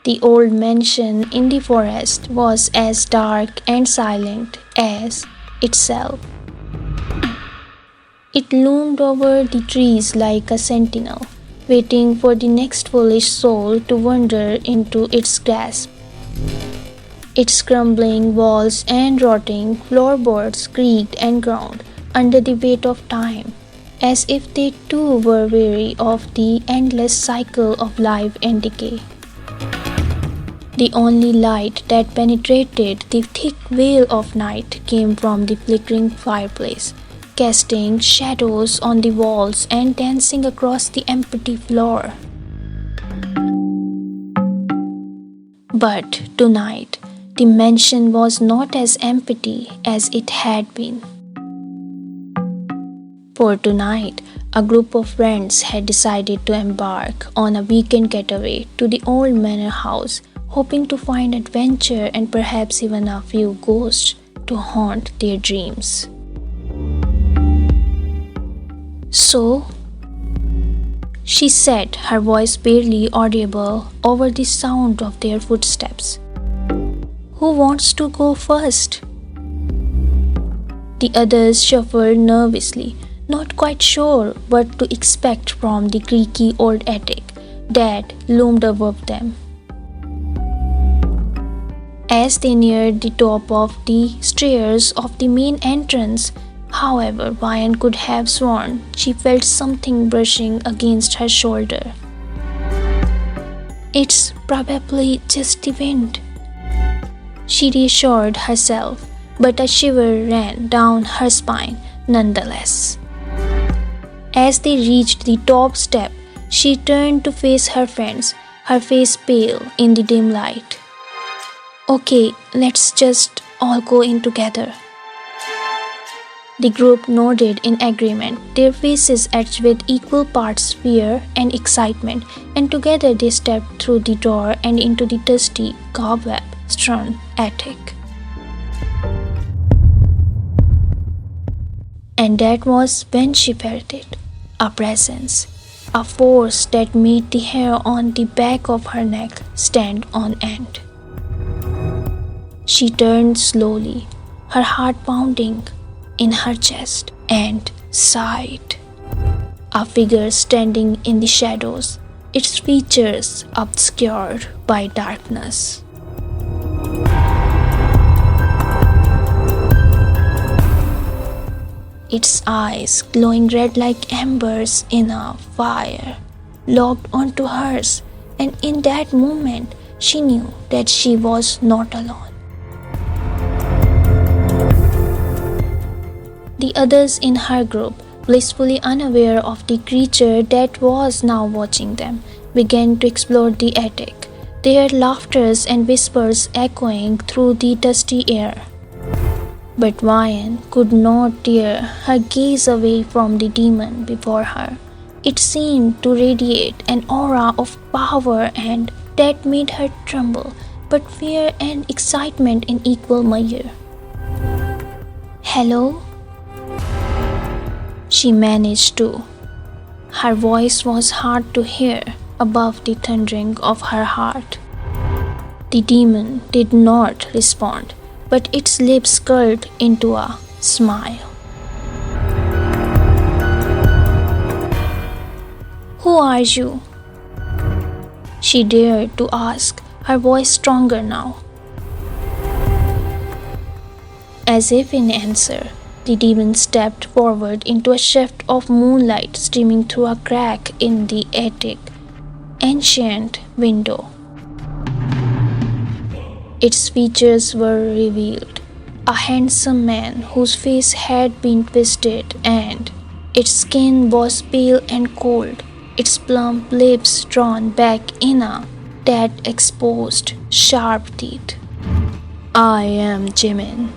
The old mansion in the forest was as dark and silent as itself. It loomed over the trees like a sentinel, waiting for the next foolish soul to wander into its grasp. Its crumbling walls and rotting floorboards creaked and groaned under the weight of time, as if they too were weary of the endless cycle of life and decay. The only light that penetrated the thick veil of night came from the flickering fireplace, casting shadows on the walls and dancing across the empty floor. But tonight, the mansion was not as empty as it had been. For tonight, a group of friends had decided to embark on a weekend getaway to the old manor house, hoping to find adventure and perhaps even a few ghosts to haunt their dreams. So, she said, her voice barely audible over the sound of their footsteps. Who wants to go first? The others shuffled nervously, not quite sure what to expect from the creaky old attic that loomed above them. As they neared the top of the stairs of the main entrance, however, Ryan could have sworn she felt something brushing against her shoulder. It's probably just the wind, she reassured herself, but a shiver ran down her spine nonetheless. As they reached the top step, she turned to face her friends, her face pale in the dim light. Okay, let's just all go in together. The group nodded in agreement, their faces etched with equal parts fear and excitement, and together they stepped through the door and into the dusty, cobweb-strewn attic. And that was when she felt it, a presence, a force that made the hair on the back of her neck stand on end. She turned slowly, her heart pounding in her chest, and sighed. A figure standing in the shadows, its features obscured by darkness. Its eyes, glowing red like embers in a fire, locked onto hers, and in that moment she knew that she was not alone. The others in her group, blissfully unaware of the creature that was now watching them, began to explore the attic, their laughters and whispers echoing through the dusty air. But Ryan could not tear her gaze away from the demon before her. It seemed to radiate an aura of power and that made her tremble, but fear and excitement in equal measure. Hello? She managed to. Her voice was hard to hear above the thundering of her heart. The demon did not respond, but its lips curled into a smile. Who are you? She dared to ask, her voice stronger now. As if in answer, the demon stepped forward into a shaft of moonlight streaming through a crack in the attic ancient window. Its features were revealed, a handsome man whose face had been twisted and its skin was pale and cold, its plump lips drawn back in a that exposed sharp teeth. I am Jimin,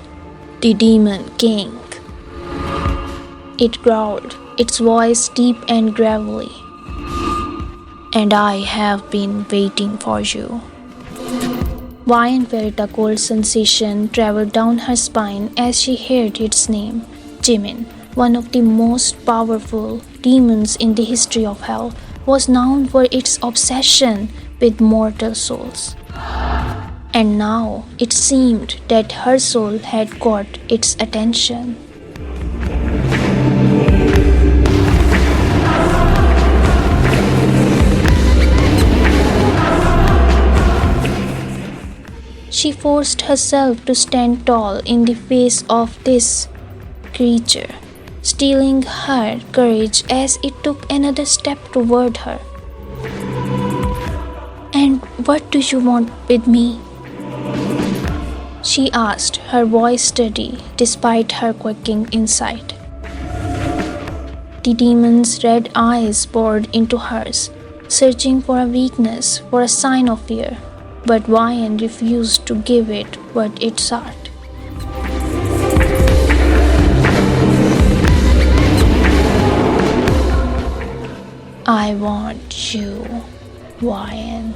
the Demon King. It growled, its voice deep and gravelly. And I have been waiting for you. Ryan felt a cold sensation travel down her spine as she heard its name. Jimin, one of the most powerful demons in the history of hell, was known for its obsession with mortal souls. And now it seemed that her soul had got its attention. She forced herself to stand tall in the face of this creature, stealing her courage as it took another step toward her. "And what do you want with me?" she asked, her voice steady despite her quaking inside. The demon's red eyes bored into hers, searching for a weakness, for a sign of fear, but Ryan refused to give it what it sought. "I want you, Ryan,"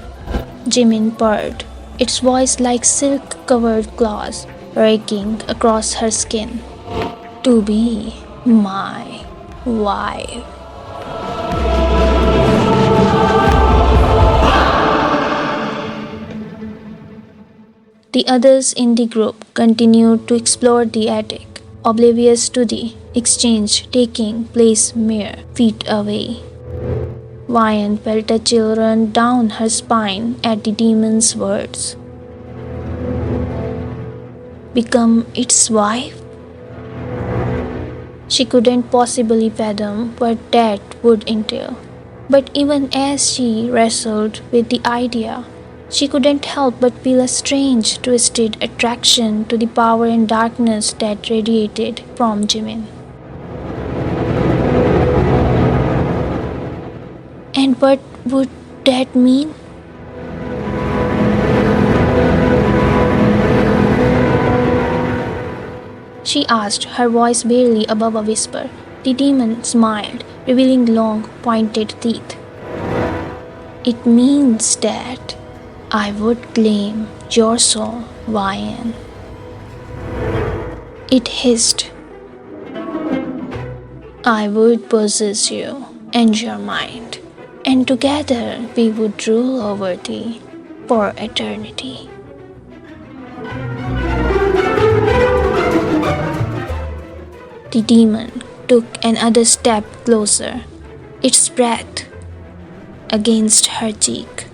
Jimin purred, its voice like silk-covered claws raking across her skin. "To be my wife." The others in the group continued to explore the attic, oblivious to the exchange taking place mere feet away. Ryan felt a chill run down her spine at the demon's words. Become its wife? She couldn't possibly fathom what that would entail. But even as she wrestled with the idea, she couldn't help but feel a strange, twisted attraction to the power and darkness that radiated from Jimin. And what would that mean? She asked, her voice barely above a whisper. The demon smiled, revealing long, pointed teeth. "It means that I would claim your soul, Ryan." It hissed. "I would possess you and your mind, and together we would rule over thee for eternity." The demon took another step closer, its breath against her cheek.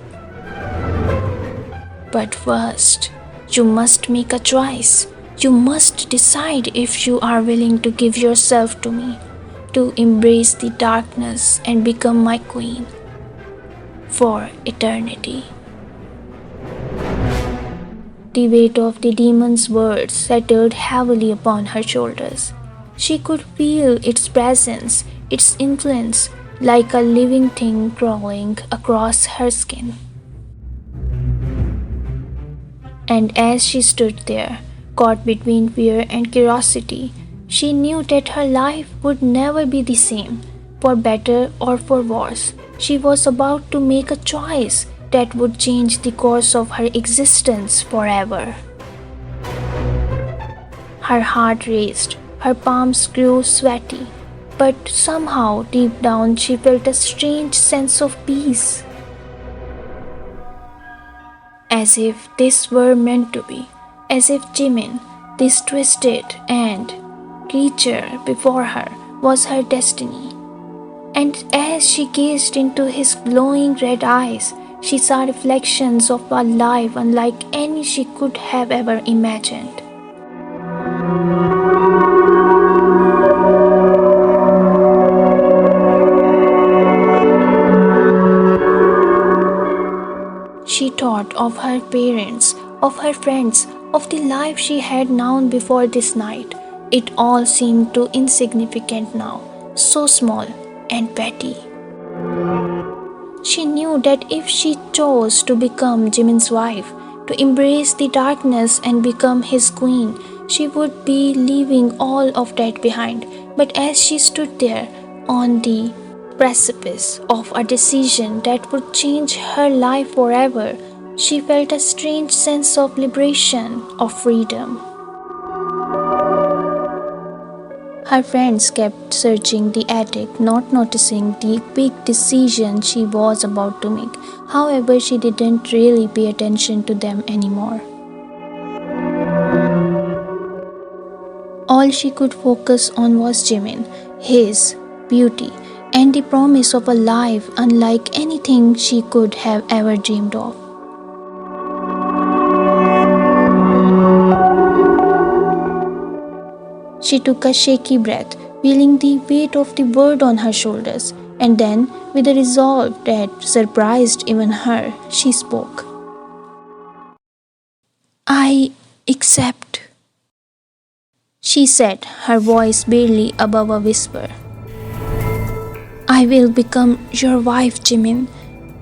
"But first, you must make a choice. You must decide if you are willing to give yourself to me, to embrace the darkness and become my queen for eternity." The weight of the demon's words settled heavily upon her shoulders. She could feel its presence, its influence, like a living thing crawling across her skin. And as she stood there, caught between fear and curiosity, she knew that her life would never be the same, for better or for worse. She was about to make a choice that would change the course of her existence forever. Her heart raced, her palms grew sweaty, but somehow deep down she felt a strange sense of peace. As if this were meant to be, as if Jimin, this twisted and creature before her, was her destiny. And as she gazed into his glowing red eyes, she saw reflections of a life unlike any she could have ever imagined. She thought of her parents, of her friends, of the life she had known before this night. It all seemed too insignificant now, so small and petty. She knew that if she chose to become Jimin's wife, to embrace the darkness and become his queen, she would be leaving all of that behind. But as she stood there on the precipice of a decision that would change her life forever, she felt a strange sense of liberation, of freedom. Her friends kept searching the attic, not noticing the big decision she was about to make. However, she didn't really pay attention to them anymore. All she could focus on was Jimin, his beauty, and the promise of a life unlike anything she could have ever dreamed of. She took a shaky breath, feeling the weight of the world on her shoulders, and then, with a resolve that surprised even her, she spoke. I accept, she said, her voice barely above a whisper. I will become your wife, Jimin.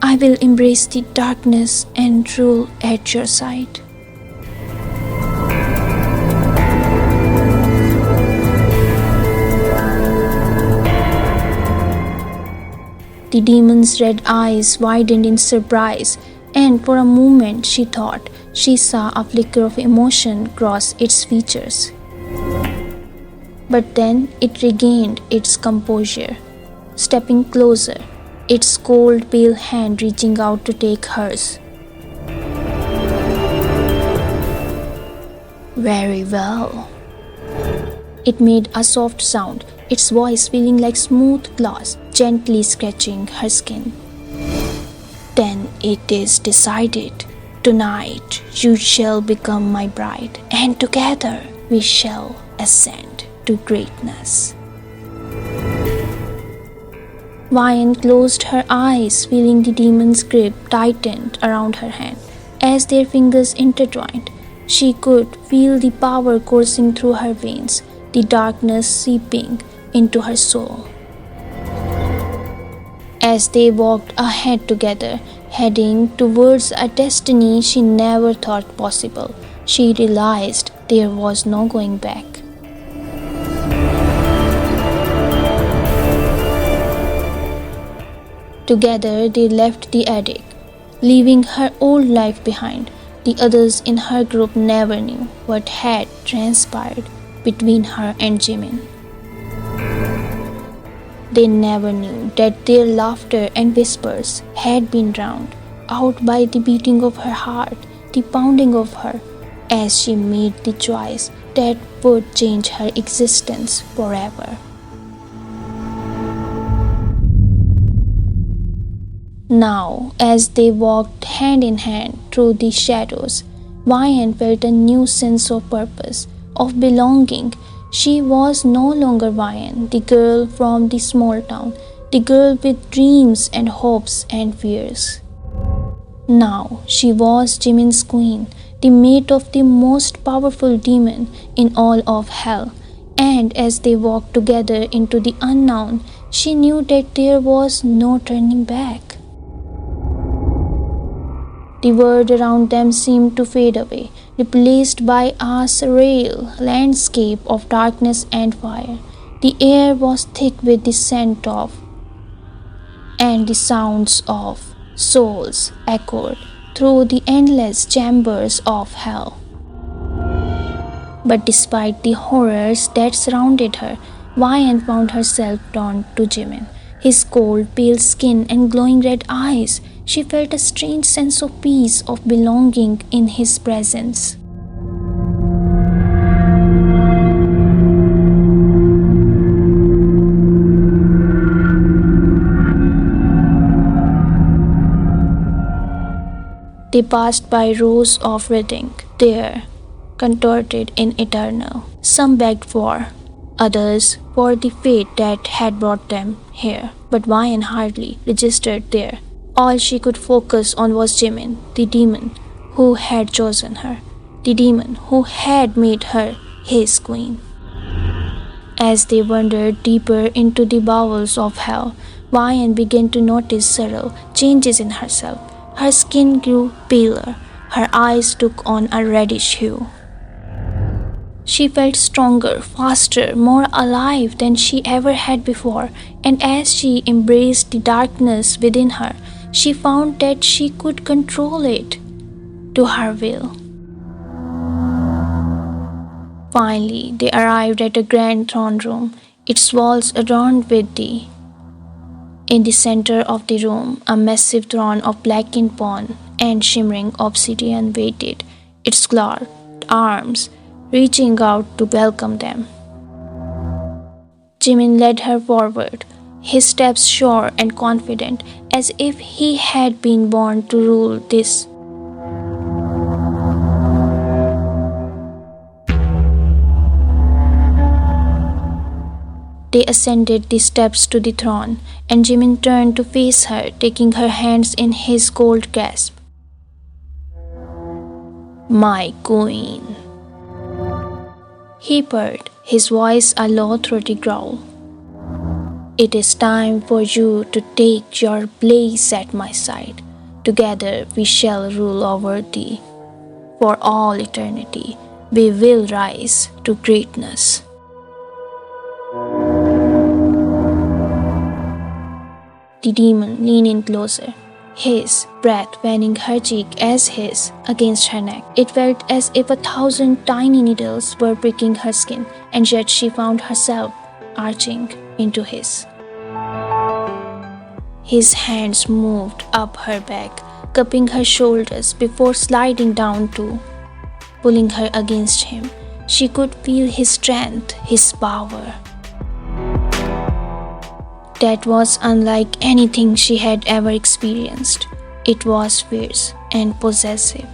I will embrace the darkness and rule at your side. The demon's red eyes widened in surprise, and for a moment she thought she saw a flicker of emotion cross its features. But then it regained its composure, stepping closer, its cold, pale hand reaching out to take hers. Very well. It made a soft sound, its voice feeling like smooth glass, gently scratching her skin. Then it is decided. Tonight you shall become my bride, and together we shall ascend to greatness. Vian closed her eyes, feeling the demon's grip tightened around her hand. As their fingers intertwined, she could feel the power coursing through her veins, the darkness seeping into her soul. As they walked ahead together, heading towards a destiny she never thought possible, she realized there was no going back. Together they left the attic, leaving her old life behind. The others in her group never knew what had transpired between her and Jimin. They never knew that their laughter and whispers had been drowned out by the beating of her heart, the pounding of her, as she made the choice that would change her existence forever. Now, as they walked hand in hand through the shadows, Vian felt a new sense of purpose, of belonging. She was no longer Vian, the girl from the small town, the girl with dreams and hopes and fears. Now she was Jimin's queen, the mate of the most powerful demon in all of hell. And as they walked together into the unknown, she knew that there was no turning back. The world around them seemed to fade away, replaced by a surreal landscape of darkness and fire. The air was thick with the scent of, and the sounds of souls echoed through the endless chambers of hell. But despite the horrors that surrounded her, Vian found herself drawn to Jimin. His cold, pale skin and glowing red eyes, she felt a strange sense of peace, of belonging in his presence. They passed by rows of wedding, there, contorted in eternal. Some begged for, others for the fate that had brought them here. But Vian hardly registered there. All she could focus on was Jimin, the demon who had chosen her, the demon who had made her his queen. As they wandered deeper into the bowels of hell, Vian began to notice subtle changes in herself. Her skin grew paler, her eyes took on a reddish hue. She felt stronger, faster, more alive than she ever had before, and as she embraced the darkness within her, she found that she could control it to her will. Finally, they arrived at a grand throne room, its walls adorned with the. In the center of the room, a massive throne of blackened bone and shimmering obsidian waited, its clawed arms reaching out to welcome them. Jimin led her forward, his steps sure and confident, as if he had been born to rule this. They ascended the steps to the throne, and Jimin turned to face her, taking her hands in his cold grasp. "My queen," he purred, his voice a low throaty growl. "It is time for you to take your place at my side. Together we shall rule over thee. For all eternity, we will rise to greatness." The demon leaned in closer, his breath fanning her cheek as his against her neck. It felt as if 1,000 tiny needles were pricking her skin, and yet she found herself arching into his. His hands moved up her back, cupping her shoulders before sliding down too, pulling her against him. She could feel his strength, his power. That was unlike anything she had ever experienced. It was fierce and possessive,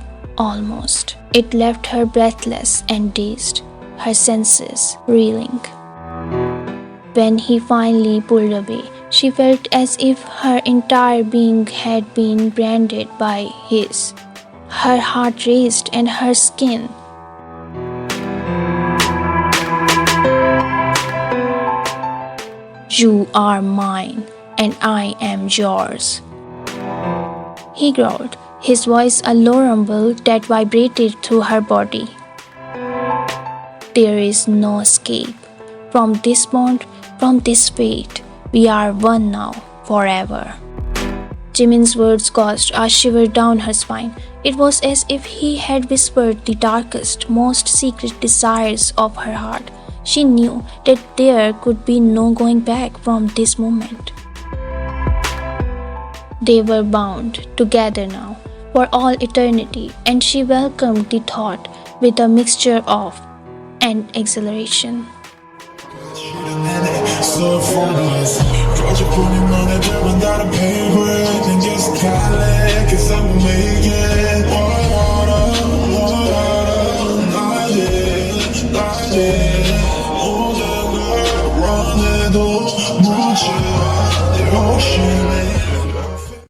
almost. It left her breathless and dazed, her senses reeling. When he finally pulled away, she felt as if her entire being had been branded by his. Her heart raced and her skin. "You are mine, and I am yours," he growled, his voice a low rumble that vibrated through her body. "There is no escape. From this bond, from this fate, we are one now, forever." Jimin's words caused a shiver down her spine. It was as if he had whispered the darkest, most secret desires of her heart. She knew that there could be no going back from this moment. They were bound together now, for all eternity, and she welcomed the thought with a mixture of and exhilaration.